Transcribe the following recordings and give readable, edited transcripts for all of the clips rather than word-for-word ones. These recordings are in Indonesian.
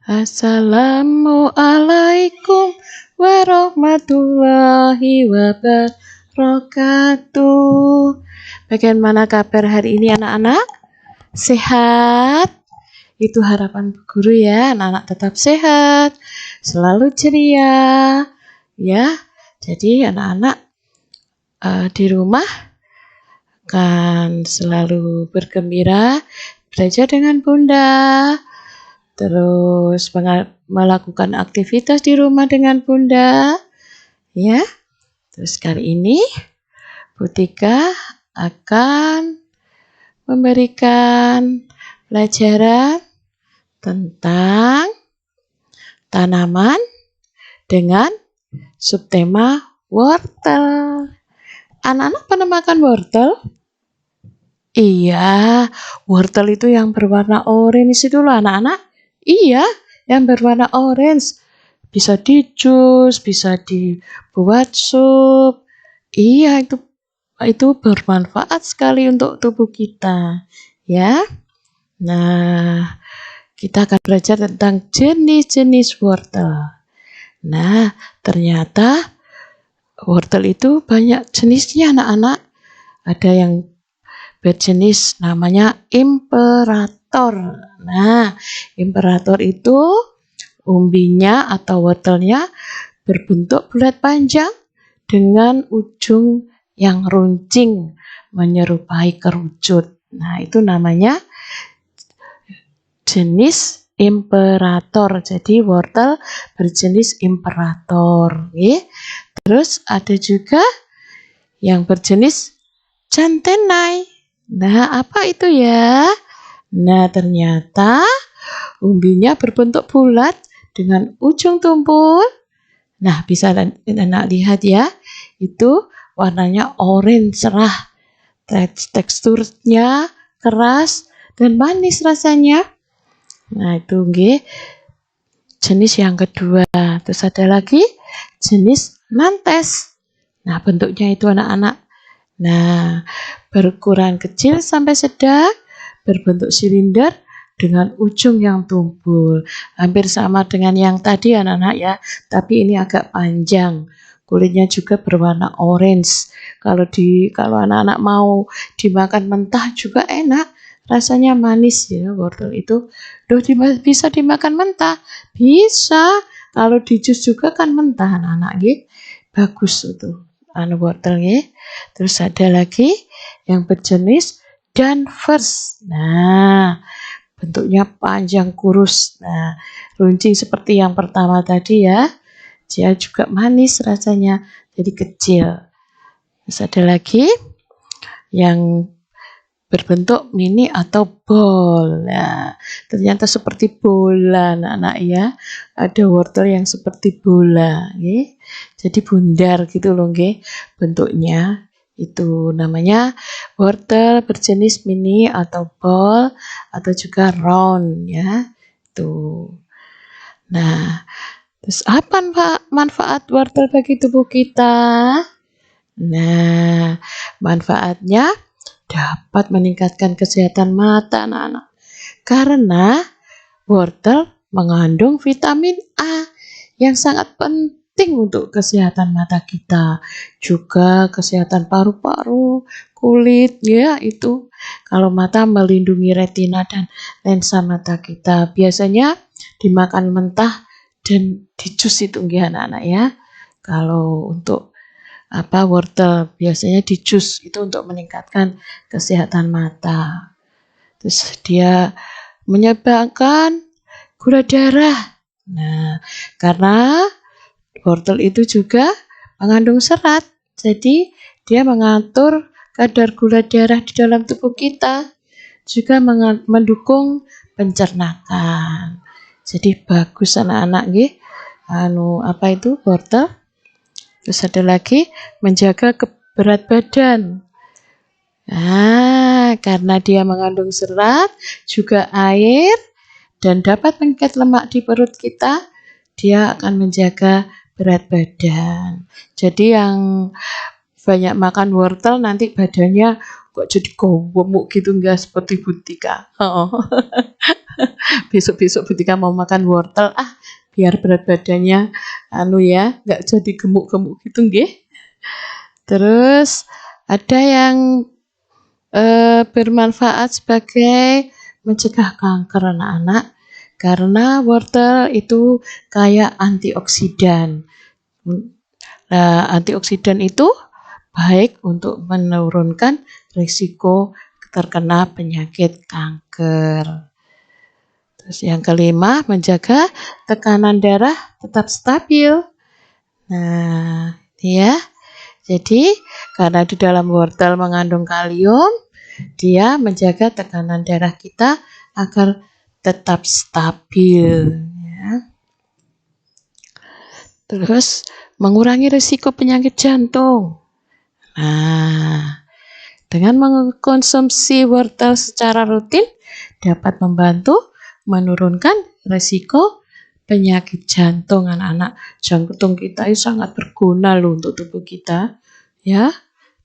Assalamualaikum warahmatullahi wabarakatuh. Bagaimana kabar hari ini anak-anak? Sehat? Itu harapan guru ya, anak-anak tetap sehat, selalu ceria ya. Jadi anak-anak di rumah kan selalu bergembira, belajar dengan Bunda, terus melakukan aktivitas di rumah dengan Bunda ya. Terus kali ini Butika akan memberikan pelajaran tentang tanaman dengan subtema wortel. Anak-anak pernah makan wortel? Iya, wortel itu yang berwarna orange itu loh anak-anak. Iya, yang berwarna orange. Bisa di jus, bisa dibuat sup. Iya, itu bermanfaat sekali untuk tubuh kita, ya. Nah, kita akan belajar tentang jenis-jenis wortel. Nah, ternyata wortel itu banyak jenisnya anak-anak. Ada yang berjenis namanya imperator. Nah, imperator itu umbinya atau wortelnya berbentuk bulat panjang dengan ujung yang runcing menyerupai kerucut. Nah, itu namanya jenis imperator. Jadi wortel berjenis imperator. Terus ada juga yang berjenis centenai. Nah, apa itu ya? Nah, ternyata umbinya berbentuk bulat dengan ujung tumpul. Nah, bisa anak lihat ya. Itu warnanya orange cerah. Teksturnya keras dan manis rasanya. Nah, itu jenis yang kedua. Terus ada lagi jenis nantes. Nah, bentuknya itu anak-anak. Nah, berukuran kecil sampai sedang, berbentuk silinder dengan ujung yang tumpul. Hampir sama dengan yang tadi anak-anak ya, tapi ini agak panjang. Kulitnya juga berwarna orange. Kalau anak-anak mau dimakan mentah juga enak. Rasanya manis ya wortel itu. Bisa dimakan mentah? Bisa. Kalau di jus juga kan mentah anak-anak bagus itu. Wortel Terus ada lagi yang berjenis Danvers. Nah, bentuknya panjang kurus. Nah, runcing seperti yang pertama tadi ya. Dia juga manis rasanya, jadi kecil. Terus ada lagi yang berbentuk mini atau bol. Nah, ternyata seperti bola anak-anak ya. Ada wortel yang seperti bola, jadi bundar gitu loh, bentuknya. Itu namanya wortel berjenis mini atau bol atau juga round ya. Tuh. Nah, terus apa manfaat wortel bagi tubuh kita? Nah, manfaatnya dapat meningkatkan kesehatan mata anak-anak. Karena wortel mengandung vitamin A yang sangat penting untuk kesehatan mata kita. Juga kesehatan paru-paru, kulit ya itu. Kalau mata melindungi retina dan lensa mata kita. Biasanya dimakan mentah dan di jus itu anak-anak ya. Kalau untuk wortel biasanya di jus itu untuk meningkatkan kesehatan mata. Terus dia menyebabkan gula darah. Nah, karena wortel itu juga mengandung serat, jadi dia mengatur kadar gula darah di dalam tubuh kita, juga mendukung pencernakan. Jadi bagus anak-anak wortel. Terus ada lagi menjaga berat badan. Nah, karena dia mengandung serat, juga air, dan dapat mengikat lemak di perut kita, dia akan menjaga berat badan. Jadi yang banyak makan wortel nanti badannya kok jadi gemuk gitu, enggak seperti Butika. Oh. Besok-besok Butika mau makan wortel, biar berat badannya enggak jadi gemuk-gemuk gitu nggih. Terus ada yang bermanfaat sebagai mencegah kanker anak-anak, karena wortel itu kayak antioksidan. Nah, antioksidan itu baik untuk menurunkan risiko terkena penyakit kanker. Terus yang kelima, menjaga tekanan darah tetap stabil. Nah, ini ya. Jadi, karena di dalam wortel mengandung kalium, dia menjaga tekanan darah kita agar tetap stabil. Ya. Terus, mengurangi risiko penyakit jantung. Nah, dengan mengkonsumsi wortel secara rutin dapat membantu menurunkan risiko penyakit jantung anak-anak. Jantung kita itu sangat berguna loh untuk tubuh kita, ya,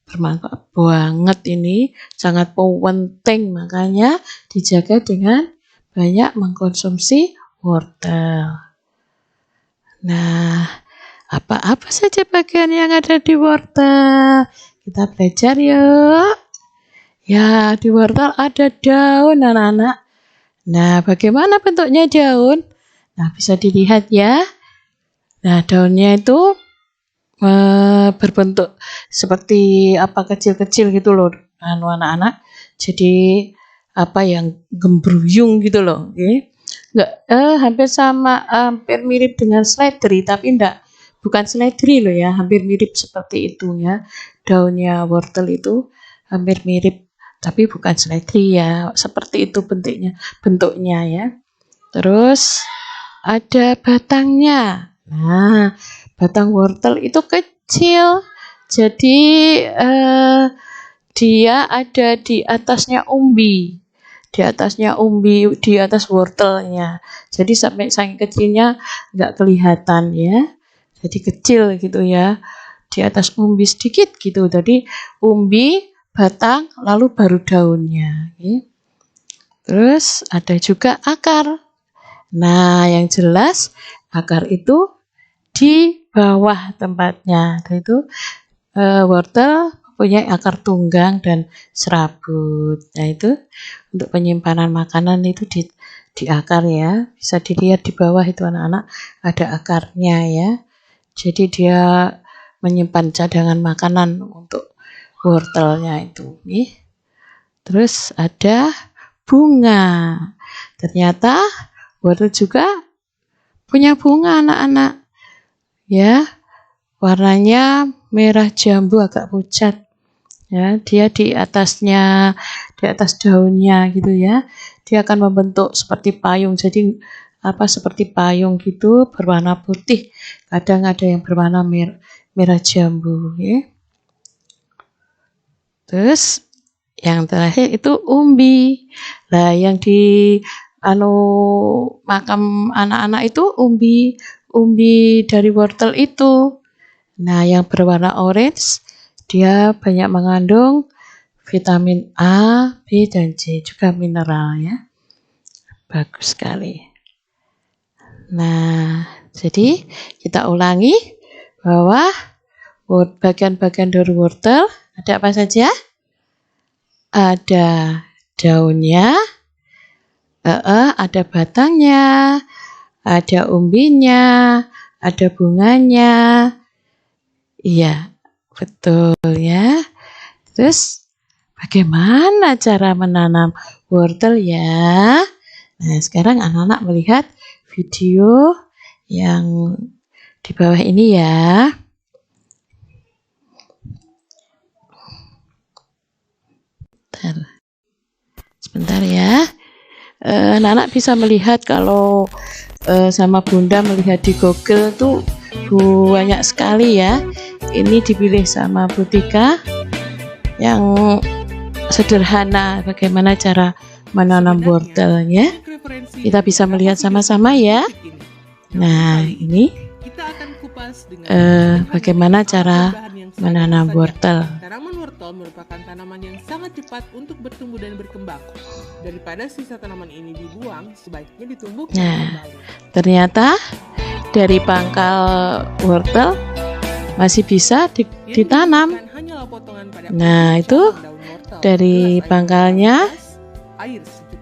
bermanfaat banget ini, sangat penting, makanya dijaga dengan banyak mengkonsumsi wortel. Nah, apa-apa saja bagian yang ada di wortel? Kita belajar yuk. Ya, di wortel ada daun anak-anak. Nah, bagaimana bentuknya daun? Nah, bisa dilihat ya. Nah, daunnya itu berbentuk seperti kecil-kecil gitu loh, anak-anak. Jadi yang gembruyung gitu loh. Okay? Hampir mirip dengan seledri, tapi bukan seledri loh ya, hampir mirip seperti itu ya. Daunnya wortel itu hampir mirip, tapi bukan seledri ya, seperti itu bentuknya ya. Terus ada batangnya. Nah, batang wortel itu kecil, jadi dia ada di atasnya umbi. Di atas wortelnya. Jadi sampai saking kecilnya nggak kelihatan ya. Jadi kecil gitu ya. Di atas umbi sedikit gitu. Jadi umbi, batang, lalu baru daunnya. Okay. Terus ada juga akar. Nah, yang jelas akar itu di bawah tempatnya. Itu wortel punya akar tunggang dan serabut. Nah, itu untuk penyimpanan makanan itu di akar ya. Bisa dilihat di bawah itu anak-anak ada akarnya ya. Jadi dia menyimpan cadangan makanan untuk wortelnya itu. Terus ada bunga. Ternyata wortel juga punya bunga anak-anak. Ya. Warnanya merah jambu agak pucat. Ya, dia di atas daunnya gitu ya. Dia akan membentuk seperti payung. Jadi seperti payung gitu berwarna putih. Kadang ada yang berwarna merah jambu ya. Terus yang terakhir itu umbi. Nah, yang di makam anak-anak itu umbi dari wortel itu. Nah, yang berwarna orange dia banyak mengandung vitamin A, B, dan C, juga mineral ya. Bagus sekali. Nah, jadi kita ulangi bahwa bagian-bagian dari wortel ada apa saja? Ada daunnya, ada batangnya, ada umbinya, ada bunganya. Iya, betul ya. Terus bagaimana cara menanam wortel ya? Nah, sekarang anak-anak melihat video yang di bawah ini ya. Sebentar ya. Anak-anak bisa melihat kalau sama Bunda melihat di Google tuh banyak sekali ya. Ini dipilih sama Butika yang sederhana bagaimana cara menanam wortelnya. Kita bisa melihat sama-sama ya. Nah, ini bagaimana cara menanam wortel. wortel merupakan tanaman yang sangat cepat untuk bertumbuh dan berkembang. Daripada sisa tanaman ini dibuang, sebaiknya ditumbuhkan kembali. Ternyata dari pangkal wortel masih bisa ditanam. Nah, itu dari pangkalnya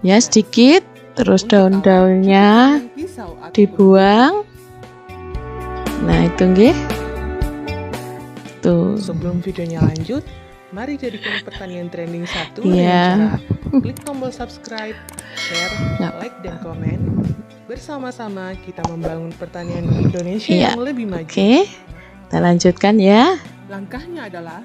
ya sedikit, terus daun-daunnya dibuang. Nah, itu nggih. Tuh. Sebelum videonya lanjut, mari jadikan pertanian trending 1 Iya. dengan cara klik tombol subscribe, share, like, dan komen. Bersama-sama kita membangun pertanian Indonesia Iya. yang lebih maju. Oke, kita lanjutkan ya. Langkahnya adalah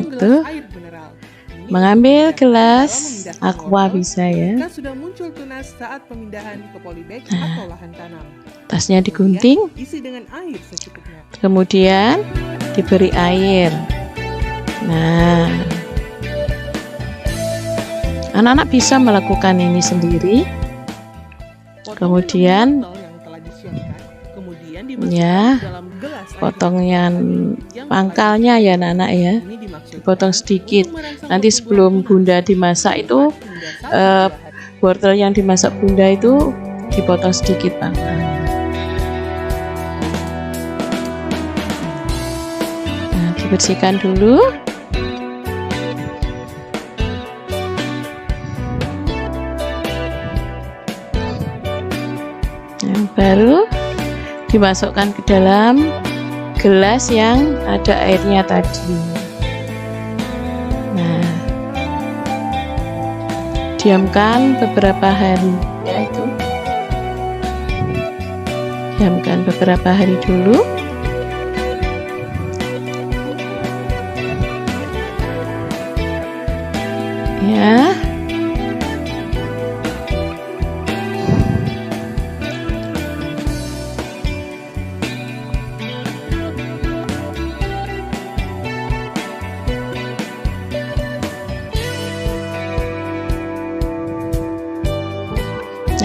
Itu gelas air mineral. Ini mengambil gelas dalam memindahkan aqua wortel bisa ya. jika sudah muncul tunas saat pemindahan ke polybag atau lahan tanam. Tasnya digunting, Kemudian, isi dengan air secukupnya. kemudian diberi air. Nah, anak-anak bisa melakukan ini sendiri. Kemudian yang telah disiapkan, kemudian dimasukkan ya, ke dalam gelas air potongnya yang pangkalnya ya anak-anak ya, ini dimaksudkan dipotong sedikit. untuk merangsang Nanti sebelum bunda dimasak itu hingga 1-2 hari. wortel yang dimasak bunda itu dipotong sedikit pangkalnya. Nah, dibersihkan dulu. Yang baru dimasukkan ke dalam gelas yang ada airnya tadi. Nah, diamkan beberapa hari ya itu. Diamkan beberapa hari dulu. Ya.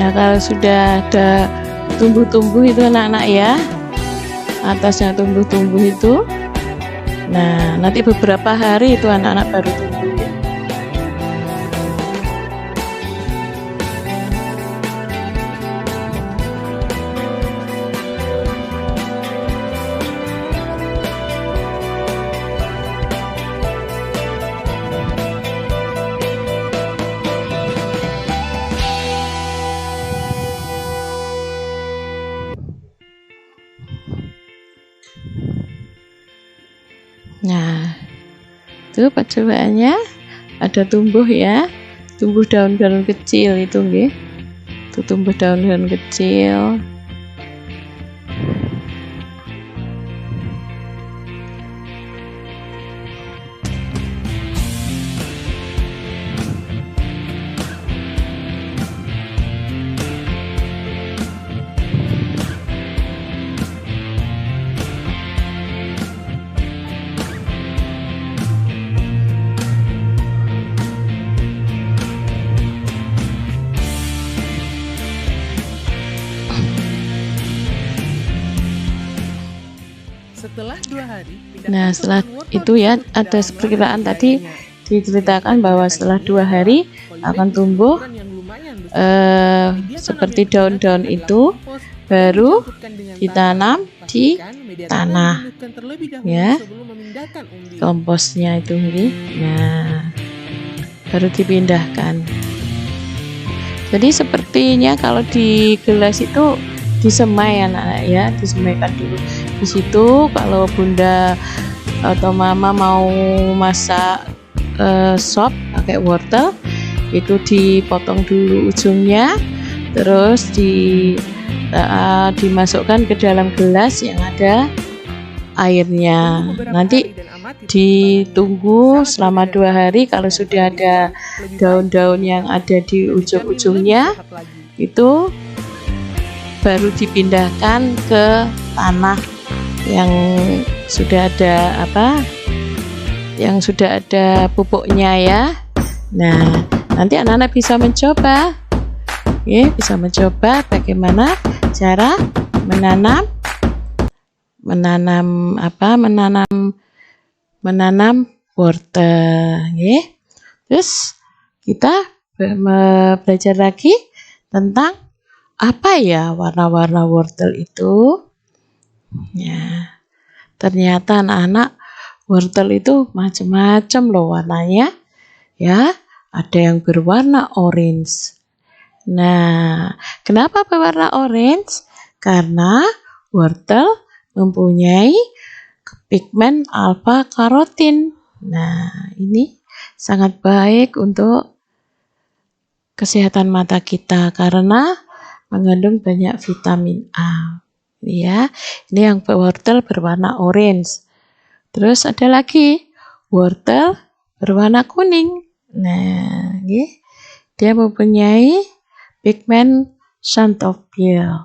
Nah, kalau sudah ada tumbuh-tumbuh itu anak-anak ya, atasnya tumbuh-tumbuh itu, nah nanti beberapa hari itu anak-anak baru tumbuh. Nah, itu percobaannya ada tumbuh ya, tumbuh daun-daun kecil itu nggih. Itu tumbuh daun-daun kecil. Setelah 2 hari, Nah, setelah itu ya ada perkiraan tadi diceritakan bahwa setelah 2 hari akan tumbuh seperti daun-daun itu, baru ditanam di tanah ya, komposnya itu nih. Nah, baru dipindahkan. Jadi sepertinya kalau di gelas itu disemai anak-anak ya, disemaikan dulu di situ. Kalau bunda atau mama mau masak sop pakai wortel, itu dipotong dulu ujungnya, terus dimasukkan ke dalam gelas yang ada airnya. Nanti ditunggu selama 2 hari. Kalau sudah ada daun-daun yang ada di ujung-ujungnya, itu baru dipindahkan ke tanah yang sudah ada yang sudah ada pupuknya ya. Nah, nanti anak-anak bisa mencoba bisa mencoba bagaimana cara menanam wortel, nggih. Terus kita belajar lagi tentang apa ya warna-warna wortel itu. Ya, ternyata anak-anak wortel itu macam-macam loh warnanya. Ya, ada yang berwarna orange. Nah, kenapa berwarna orange? Karena wortel mempunyai pigmen alfa karotin. Nah, ini sangat baik untuk kesehatan mata kita karena mengandung banyak vitamin A. Ya, ini yang wortel berwarna orange. Terus ada lagi wortel berwarna kuning. Nah, dia mempunyai pigmen xanthophyll.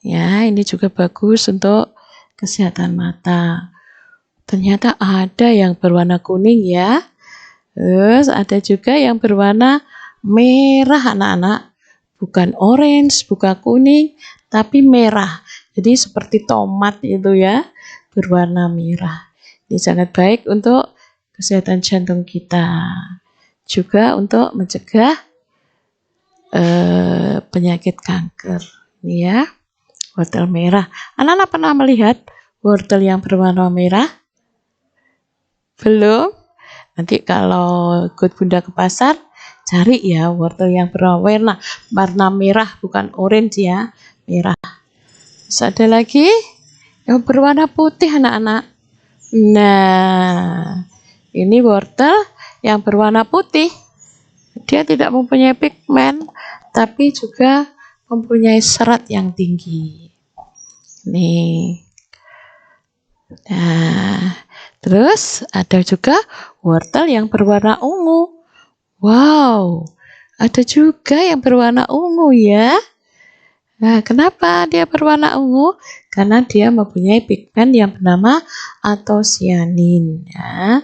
Ya, ini juga bagus untuk kesehatan mata. Ternyata ada yang berwarna kuning ya. Terus ada juga yang berwarna merah anak-anak. Bukan orange, bukan kuning, tapi merah. Jadi seperti tomat itu ya, berwarna merah. Ini sangat baik untuk kesehatan jantung kita. Juga untuk mencegah penyakit kanker. Ini ya, wortel merah. Anak-anak pernah melihat wortel yang berwarna merah? Belum? Nanti kalau ikut Bunda ke pasar, cari ya wortel yang berwarna merah, bukan orange ya, merah. Terus ada lagi yang berwarna putih anak-anak. Nah, ini wortel yang berwarna putih. Dia tidak mempunyai pigmen, tapi juga mempunyai serat yang tinggi. Nih. Nah, terus ada juga wortel yang berwarna ungu. Wow, ada juga yang berwarna ungu ya. Nah, kenapa dia berwarna ungu? Karena dia mempunyai pigmen yang bernama antosianin ya.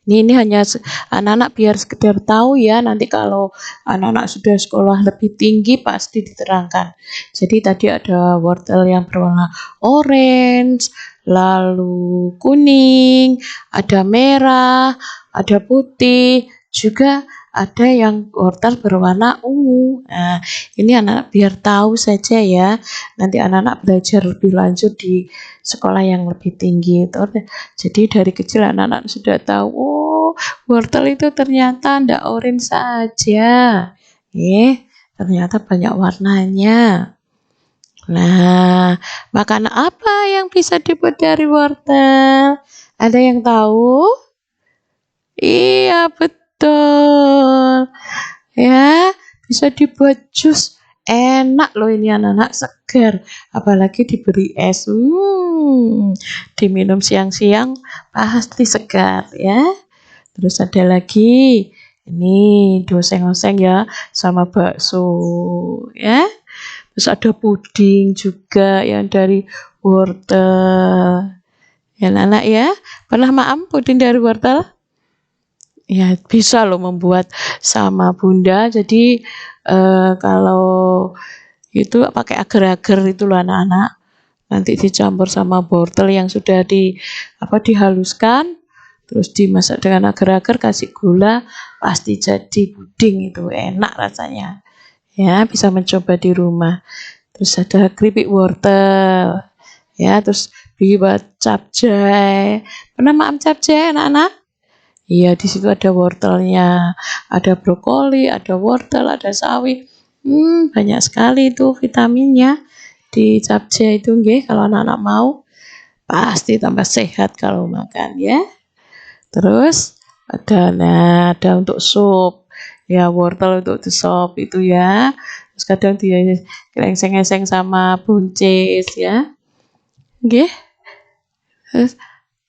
Ini hanya anak-anak biar sekedar tahu ya, nanti kalau anak-anak sudah sekolah lebih tinggi pasti diterangkan. Jadi tadi ada wortel yang berwarna orange, lalu kuning, ada merah, ada putih, juga ada yang wortel berwarna ungu. Nah, ini anak-anak biar tahu saja ya. Nanti anak-anak belajar lebih lanjut di sekolah yang lebih tinggi. Jadi dari kecil anak-anak sudah tahu, oh wortel itu ternyata tidak orange saja. Ternyata banyak warnanya. Nah, makanan apa yang bisa dibuat dari wortel? Ada yang tahu? Iya, betul. Ya, bisa dibuat jus. Enak loh ini anak-anak, segar. Apalagi diberi es. Diminum siang-siang pasti segar ya. Terus ada lagi. Ini oseng-oseng ya sama bakso ya. Terus ada puding juga yang dari wortel. Ya anak-anak ya. Pernah maam puding dari wortel? Ya bisa loh membuat sama Bunda. Jadi kalau itu pakai agar-agar itu loh anak-anak. Nanti dicampur sama wortel yang sudah dihaluskan, terus dimasak dengan agar-agar, kasih gula, pasti jadi puding itu enak rasanya. Ya bisa mencoba di rumah. Terus ada keripik wortel. Ya terus buat capcay. Pernah makan capcay anak-anak? Iya, di situ ada wortelnya, ada brokoli, ada wortel, ada sawi. Banyak sekali itu vitaminnya di capcay itu, nggih. Kalau anak-anak mau, pasti tambah sehat kalau makan ya. Terus ada untuk sup, ya wortel untuk sup itu ya. Terus kadang dia eseng-eseng sama buncis ya, nggih.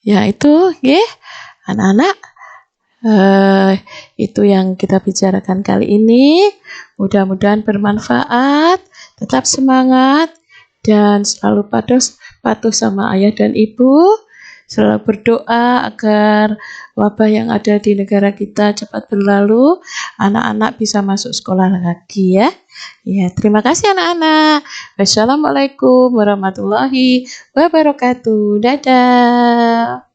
Ya itu, nggih, anak-anak. Itu yang kita bicarakan kali ini. Mudah-mudahan bermanfaat. Tetap semangat dan selalu patuh sama ayah dan ibu. Selalu berdoa agar wabah yang ada di negara kita cepat berlalu. Anak-anak bisa masuk sekolah lagi ya. Ya, terima kasih anak-anak. Wassalamualaikum warahmatullahi wabarakatuh. Dadah.